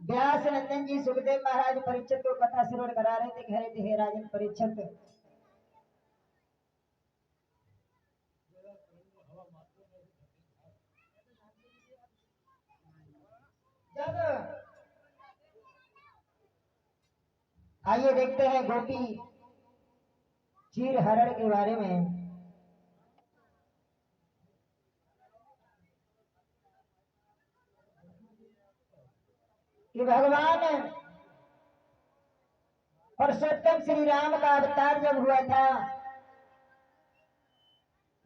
व्यास नंदन जी सुखदेव महाराज परीक्षित को कथा श्रवण करा रहे थे। कह रहे थे, हे राजन परीक्षित, जब आइए देखते हैं गोपी चीर हरण के बारे में। कि भगवान पुरुषोत्तम श्री राम का अवतार जब हुआ था,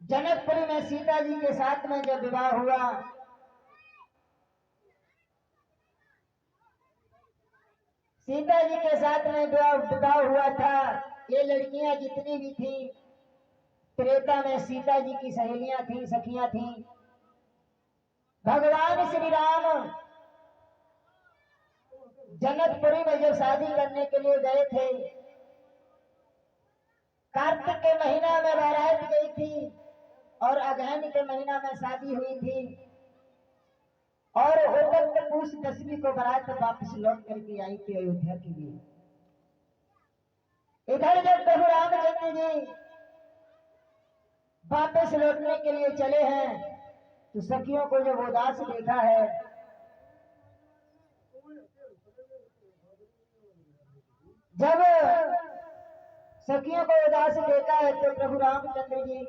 जनकपुरी में सीता जी के साथ में जब विवाह हुआ, सीता जी के साथ में विवाह हुआ था। ये लड़कियां जितनी भी थी, त्रेता में सीता जी की सहेलियां थी, सखियां थी। भगवान श्री राम जनकपुरी में जब शादी करने के लिए गए थे, कार्तिक के महीना में बारात गई थी और अगहन के महीना में शादी हुई थी और पूस दसवीं को बारात वापस लौट करके आई थी अयोध्या के लिए। इधर जब प्रभु रामचंद्र जी वापस लौटने के लिए चले हैं, तो सखियों को जब उदास देखा है, जब सखियों को उदास देखा है, तो प्रभु रामचंद्र जी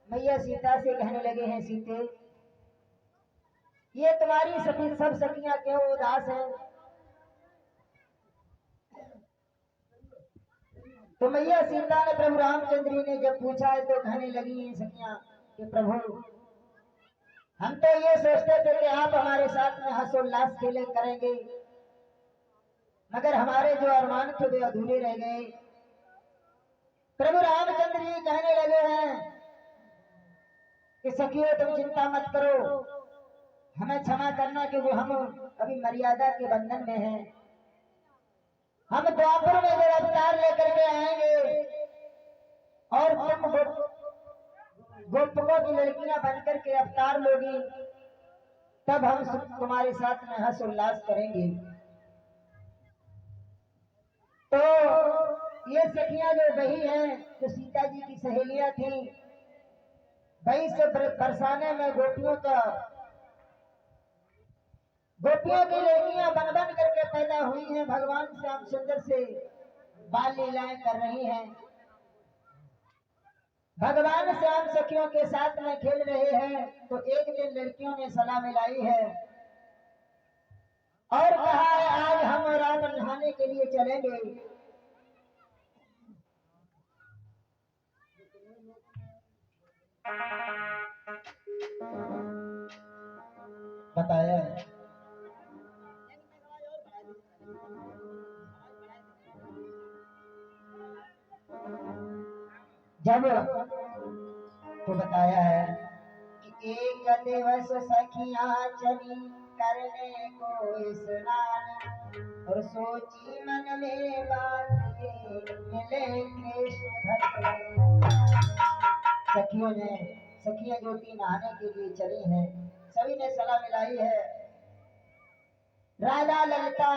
मैया सीता से कहने लगे हैं, सीते, ये तुम्हारी सब सखियां क्यों उदास हैं? तो मैया सीता ने प्रभु रामचंद्र जी ने जब पूछा है, तो कहने लगी हैं सखियां कि प्रभु, हम तो ये सोचते थे कि आप हमारे साथ में हर्षोल्लास खेले करेंगे, मगर हमारे जो अरमान थे वे अधूरे रह गए। प्रभु रामचंद्र जी कहने लगे हैं कि सखियों, तुम चिंता मत करो, हमें क्षमा करना कि वो हम अभी मर्यादा के बंधन में हैं। हम द्वापर में जब अवतार लेकर के आएंगे और तुम गोपकों की लड़कियां बनकर के अवतार लोगी, तब हम तुम्हारे साथ में हर्ष उल्लास करेंगे। तो ये सखियां जो बही हैं, जो सीता जी की सहेलियां थी, बही से बरसाने में गोपियों की लड़कियां बन बन करके पैदा हुई हैं, भगवान श्याम सुंदर से बाल लीलाएं कर रही हैं। भगवान श्याम सखियों के साथ में खेल रहे हैं, तो एक दिन लड़कियों ने सलाह मिलाई है और कहा है, आज हम राम नहाने के लिए चलेंगे। बताया है। जब तो बताया है कि एक दिवस सखियां चली करने को स्नान, और सोची मन में बात मिले कृष्ण भगवान। सखियां जो कि नहाने के लिए चली हैं, सभी ने सलाह मिलाई है। राधा, ललिता,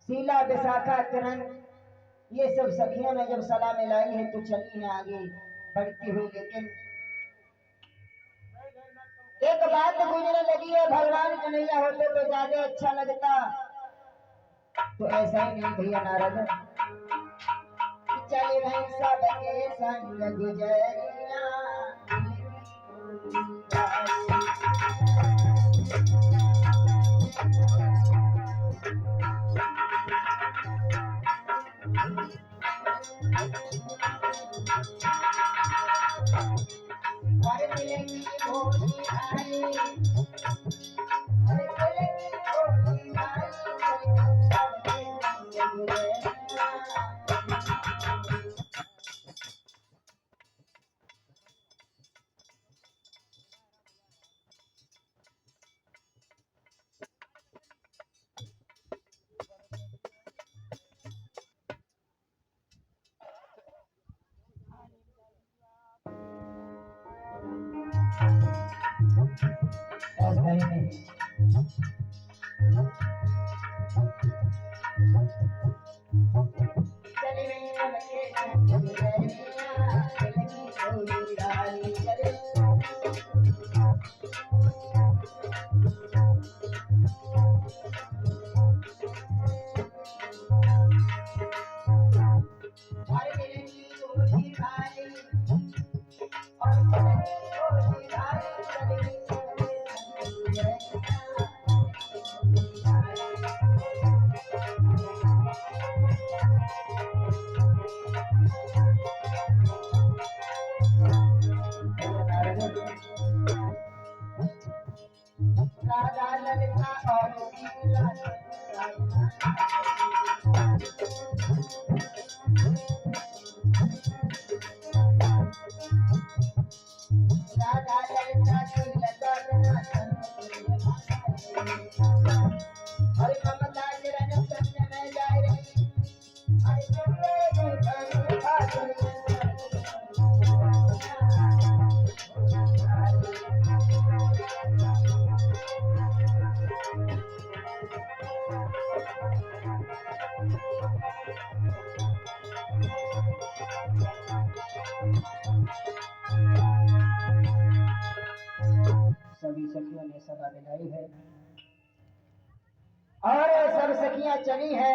शीला, विशाखा, किरण, ये सब सखियों ने जब सलाह मिलाई है, तो चली है आगे बढ़ती हुई। लेकिन एक बात गुजरने लगी है, भगवान कन्हैया होते तो ज्यादा अच्छा लगता। तो ऐसा ही नहीं भैया नारद, चले भाई सबके संग गुजरिया, सभी सखियों ने सभा मिलाई है और सब सखियां चली है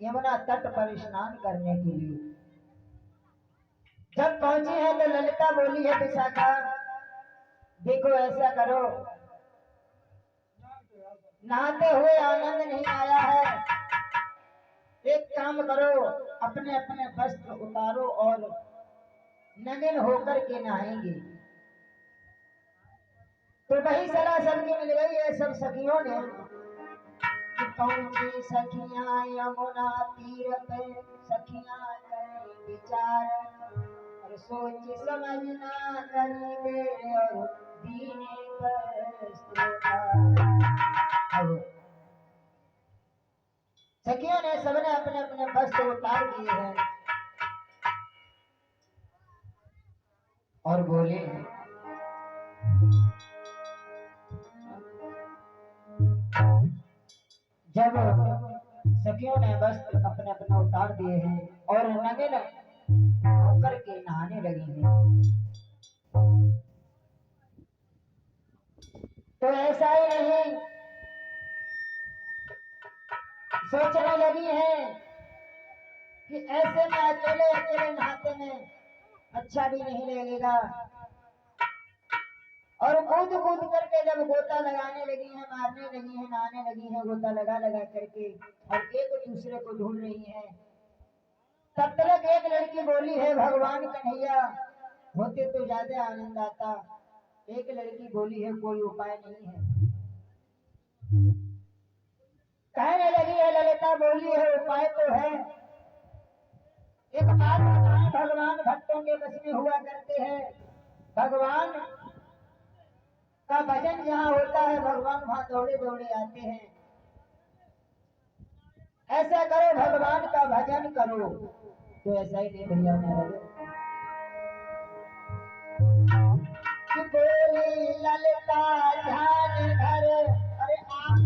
यमुना तट पर स्नान करने के लिए। जब पहुंची है तो ललिता बोली है विशाखा, देखो ऐसा करो, नहाते हुए आनंद नहीं आया है, एक काम करो, अपने अपने वस्त्र उतारो और नग्न होकर के नहाएंगे। तो वही सलाह सबकी मिल गई है सब सखियों ने कि पहुंची सखियां यमुना तीर पे, सखियां करें विचार और सोच समझना करी दे और दीने पर। सखियों ने सबने अपने अपने वस्त्र उतार दिए हैं और बोले जब सखियों ने वस्त्र अपने अपने उतार दिए हैं और नग्न होकर के नहाने लगी हैं, तो ऐसा ही नहीं सोचने लगी है कि ऐसे में अकेले अकेले नहाते में अच्छा भी नहीं लगेगा। और कूद कूद करके जब गोता लगाने लगी है, मारने लगी है, नहाने लगी है, गोता लगा लगा करके और एक दूसरे को ढूंढ रही है। तब तक एक लड़की बोली है, भगवान कन्हैया होते तो ज्यादा आनंद आता। एक लड़की बोली है, कोई उपाय नहीं है। कहने लगी है ललिता बोली है, उपाय तो है, एक बात बताएं, भगवान भक्तों के बस में हुआ करते हैं। भगवान का भजन जहाँ होता है भगवान वहां दौड़े दौड़े आते हैं। ऐसा करो भगवान का भजन करो। तो ऐसा ही नहीं भैया मेरा बोली ललिता ध्यान धर, अरे आप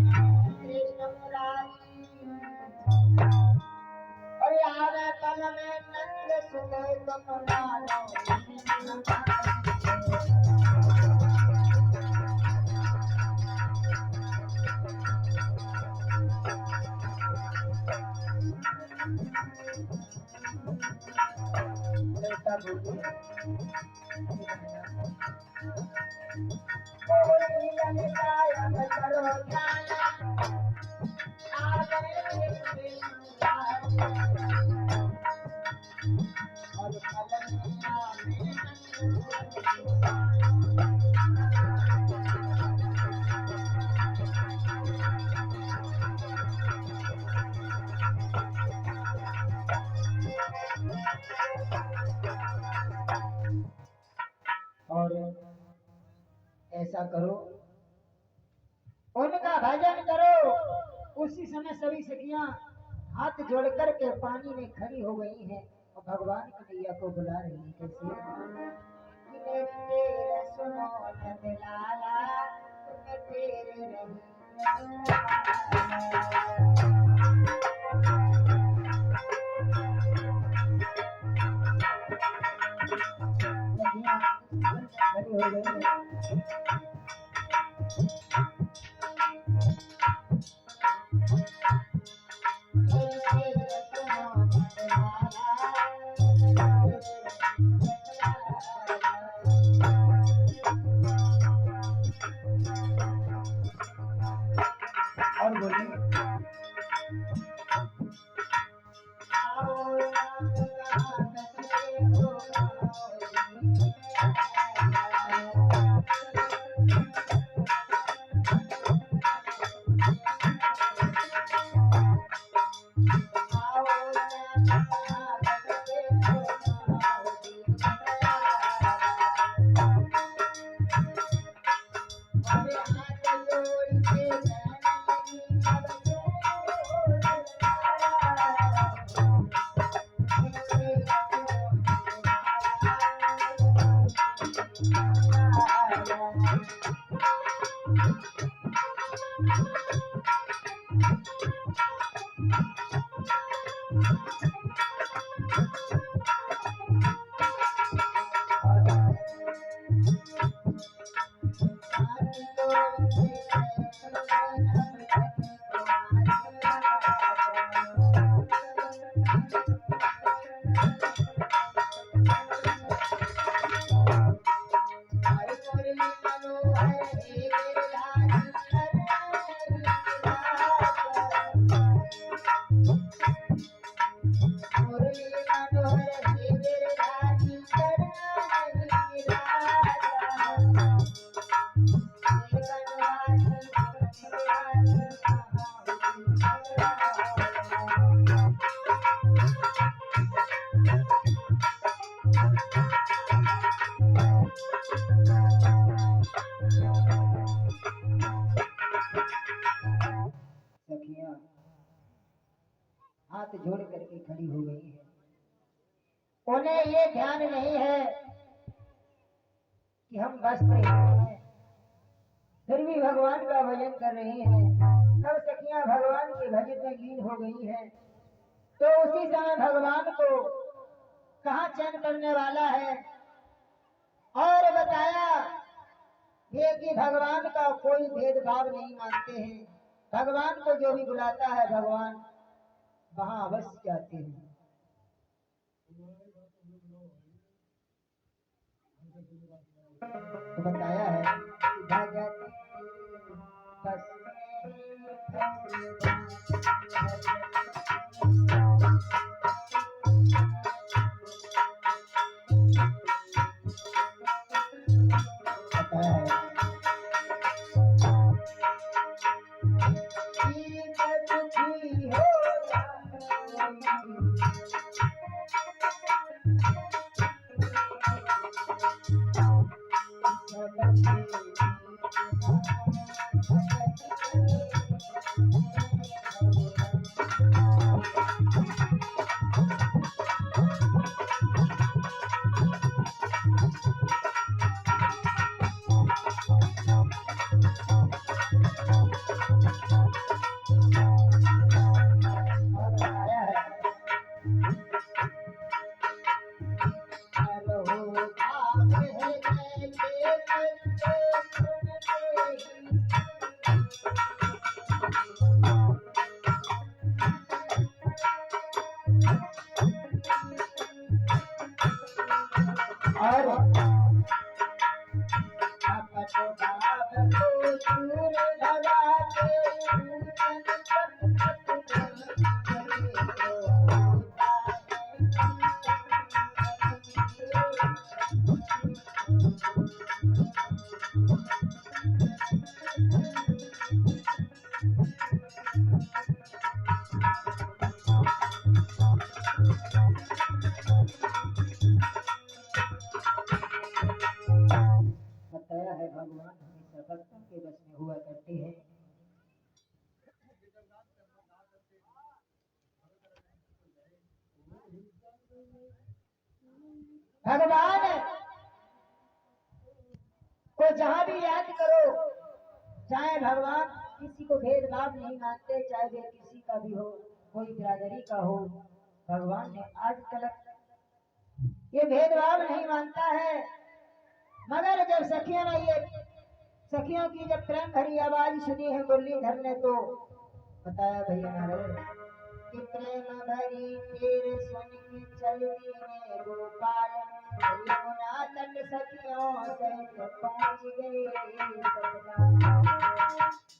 कृष्ण मुरारी, अरे आवे पल में नंद सुने तुम मानो। और ऐसा करो, उनका भजन करो। उसी समय सभी सखियां हाथ जोड़ करके पानी में खड़ी हो गई हैं और भगवान कन्हैया को बुला रही हैं। कैसे सुनो नंदलाला, तुम्हें तेरे खड़ी हो गई। और बोलिए सखियां हाथ जोड़ करके खड़ी हो गई है। उन्हें ये ध्यान नहीं है कि हम बसते हैं, फिर भी भगवान का भजन कर रही हैं। सब सखियां भगवान के भजन में लीन हो गई हैं। तो उसी समय भगवान को कहाँ चैन करने वाला है। और बताया ये कि भगवान का कोई भेदभाव नहीं मानते हैं। भगवान को जो भी बुलाता है भगवान वहां अवश्य जाते हैं। तो बताया है कि भगत बस बताया है बताया है भगवान हमेशा भक्तों के बस में हुआ करते हैं। भगवान को जहां भी याद करो, चाहे भगवान किसी को भेदभाव नहीं मानते, चाहे वे किसी का भी हो, कोई बिरादरी का हो, भगवान ने आज तक ये भेदभाव नहीं मानता है। मगर जब सखियों ने ये सखियों की जब प्रेम भरी आवाज सुनी है मुरलीधर ने, तो बताया भैया नारद कि प्रेम भरी फिर सुन के चलती ने गोपाल यमुना तट सखियों सहित पहुंच गए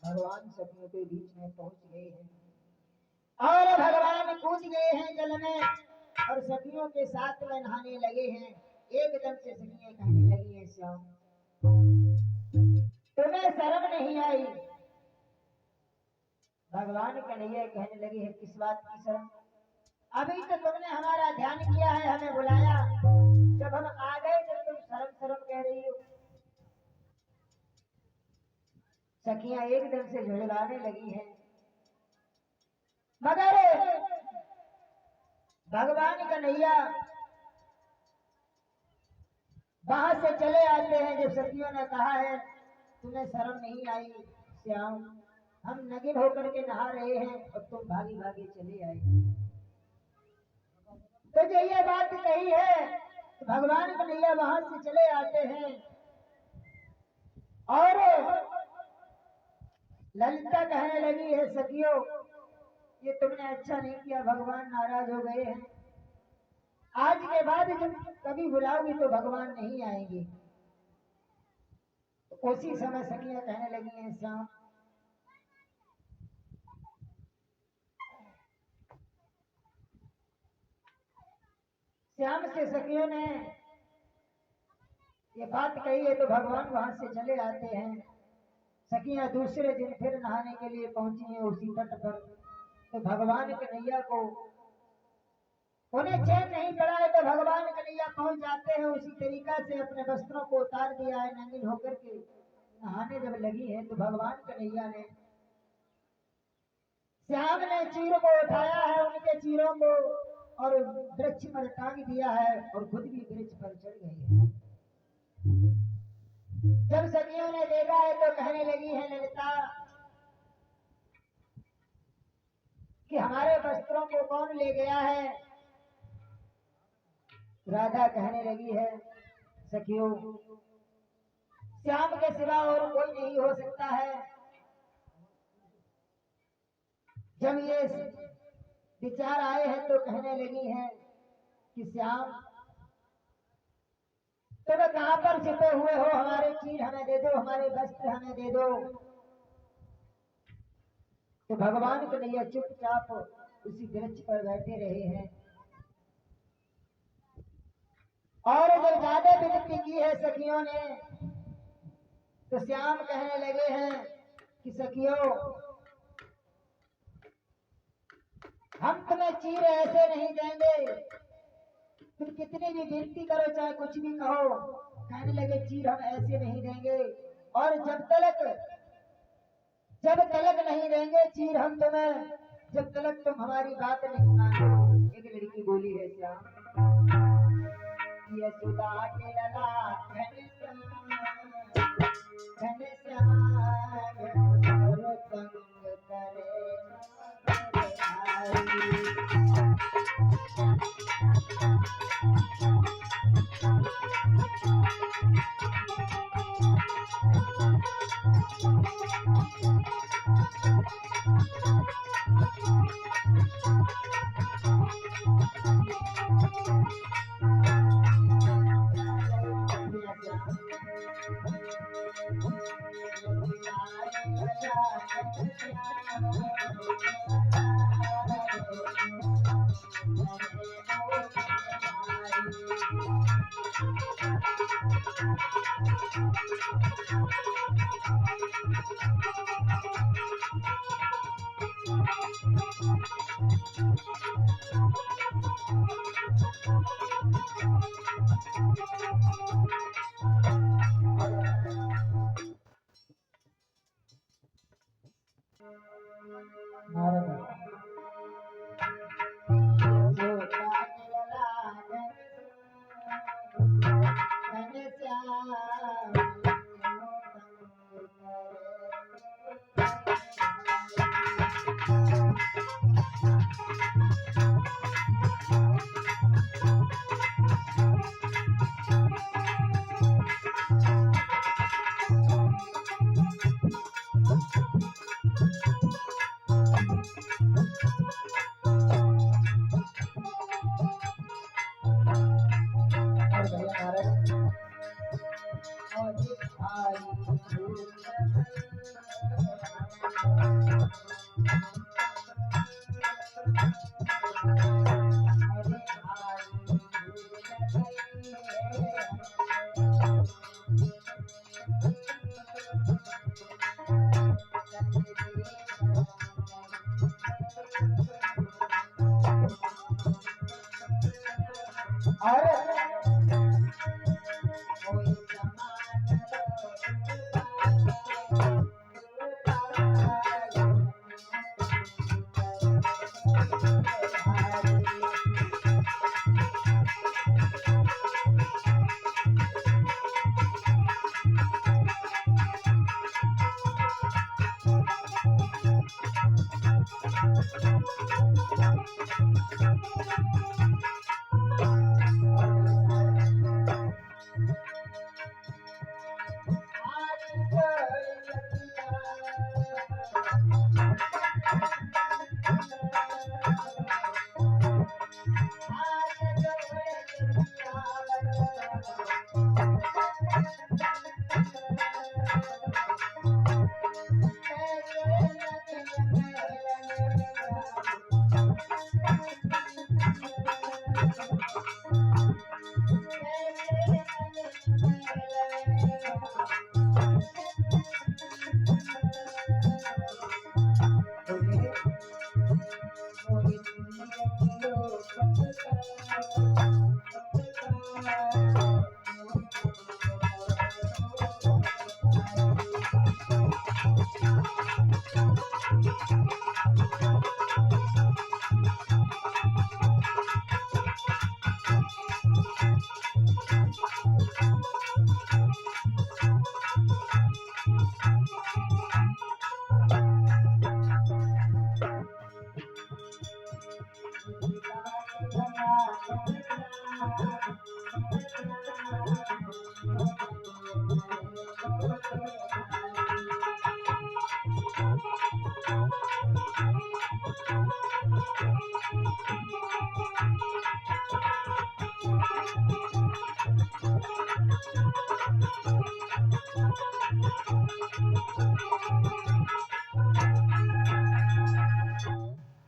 भगवान सखियों के बीच में पहुंच गए हैं और भगवान कूद गए हैं जल में और सखियों के साथ में नहाने लगे हैं। एकदम से सखियां कहने लगी है, श्याम तुम्हें शर्म नहीं आई? भगवान कन्हैया कहने लगे है, किस बात की शर्म? अभी तो तुमने हमारा ध्यान किया है, हमें बुलाया, जब हम आ गए जब तुम शर्म शर्म कह रही हो। सखियां एकदम से झुलवाने लगी हैं। मगर भगवान कन्हैया बाहर से चले आते हैं। जब सखियों ने कहा है तुम्हें शर्म नहीं आई श्याम, हम नगिन होकर के नहा रहे हैं और तुम भागी भागी चले आए। तो जो ये बात कही है तो भगवान कन्हैया वहां से चले आते हैं और ललिता कहने लगी है सखियों ये तुमने अच्छा नहीं किया, भगवान नाराज हो गए हैं। आज के बाद जब कभी बुलाओगी तो भगवान नहीं आएंगे। तो उसी समय सखियां कहने लगी हैं श्याम श्याम से सखियों ने ये बात कही है तो भगवान वहां से चले आते हैं। सखियां दूसरे दिन फिर नहाने के लिए पहुंची हैं उसी तट पर। तो भगवान कन्हैया को उन्हें चैन नहीं पड़ा है तो भगवान कन्हैया पहुंच जाते हैं। उसी तरीका से अपने वस्त्रों को उतार दिया है, नंगिन होकर के नहाने जब लगी है तो भगवान कन्हैया ने श्याम ने चीर को उठाया है, उनके चीरों को और वृक्ष पर टांग दिया है और खुद भी वृक्ष पर चढ़ गई है। जब सखियों ने देखा है तो कहने लगी है ललिता कि हमारे वस्त्रों को कौन ले गया है। राधा कहने लगी है सखियों श्याम के सिवा और कोई नहीं हो सकता है। जब ये विचार आए हैं तो कहने लगी हैं कि श्याम तुम कहां पर छिपे हुए हो, हमारे चीर हमें दे दो, हमारे वस्त्र हमें दे दो। तो भगवान कन्हैया चुपचाप उसी वृक्ष पर बैठे रहे हैं और जब ज्यादा विनती की है सखियों ने तो श्याम कहने लगे हैं कि सखियों हम तुम्हें चीर ऐसे नहीं देंगे, तुम कितनी भी विनती करो चाहे कुछ भी कहो। कहने लगे चीर हम ऐसे नहीं देंगे और जब तलक नहीं देंगे चीर हम तुम्हें, जब तलक तुम हमारी बात नहीं मानो। एक लड़की बोली है श्याम यशोदा के लला घनश्याम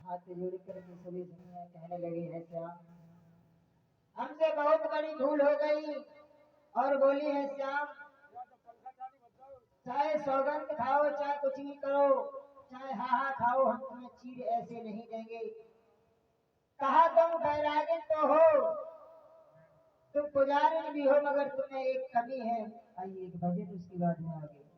हाथ जोड़ करके सभी दुनिया कहने लगी है श्याम, हमसे बहुत बड़ी भूल हो गई। और बोली है श्याम, चाहे सौगंध खाओ चाहे कुछ भी करो, चाहे हाहा खाओ, हम तुम्हें चीर ऐसे नहीं देंगे। कहा तुम बैरागिन तो हो, तुम पुजारी भी हो, मगर तुम्हें एक कमी है। आइए एक भजन उसके बाद में आगे।